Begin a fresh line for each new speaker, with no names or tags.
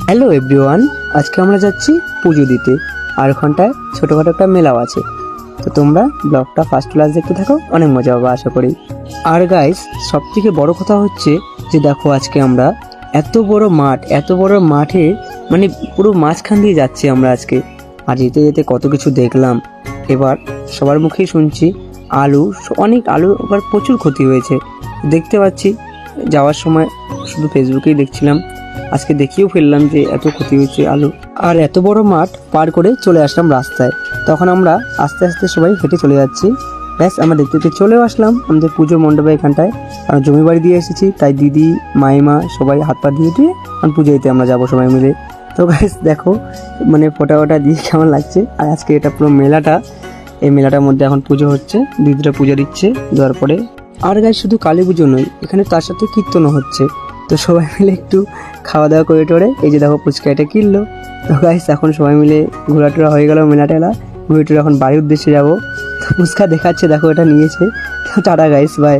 Hello everyone, আজকে আমরা যাচ্ছি পুজো দিতে। আর ওখানটায় ছোটোখাটো একটা মেলাও আছে। তো তোমরা ব্লগটা ফার্স্ট ক্লাস দেখতে থাকো, অনেক মজা হবে আশা করি। আর গাইস, সব থেকে বড় কথা হচ্ছে যে দেখো আজকে আমরা এত বড় মাঠে মানে পুরো মাঝখান দিয়ে যাচ্ছি আমরা আজকে। আর যেতে যেতে কত কিছু দেখলাম। এবার সবার মুখেই শুনছি অনেক আলু এবার প্রচুর ক্ষতি হয়েছে দেখতে পাচ্ছি। যাওয়ার সময় শুধু ফেসবুকেই দেখছিলাম, আজকে দেখিয়েও ফেললাম যে এত ক্ষতি হয়েছে আলু। আর এত বড় মাঠ পার করে চলে আসলাম রাস্তায়। তখন আমরা আস্তে আস্তে সবাই হেঁটে চলে যাচ্ছি। ব্যাস আমরা দেখতে দেখতে চলেও আসলাম আমাদের পুজো মণ্ডপে এখানটায়। কারণ জমি বাড়ি দিয়ে এসেছি, তাই দিদি মাইমা সবাই হাত পা দিয়ে পুজো দিতে আমরা যাবো সবাই মিলে। তো গাইস দেখো মানে ফোটা দিয়ে কেমন লাগছে। আর আজকে এটা পুরো মেলাটা, এই মেলাটার মধ্যে এখন পুজো হচ্ছে, দিদিরা পুজো দিচ্ছে দেওয়ার পরে। আর গাইস শুধু কালী পুজো নয়, এখানে তার সাথে কীর্তনও হচ্ছে। তো সবাই মিলে একটু খাওয়া দাওয়া করে টোরে, এই যে দেখো ফুচকা এটা কিনলো। তো গাইস এখন সবাই মিলে ঘোরাটোরা হয়ে গেল, মেলা টেলা ঘুরে টুরে এখন বাড়ির উদ্দেশ্যে যাবো। তো ফুচকা দেখাচ্ছে, দেখো এটা নিয়েছে। তো টাটা গাইস, বাই।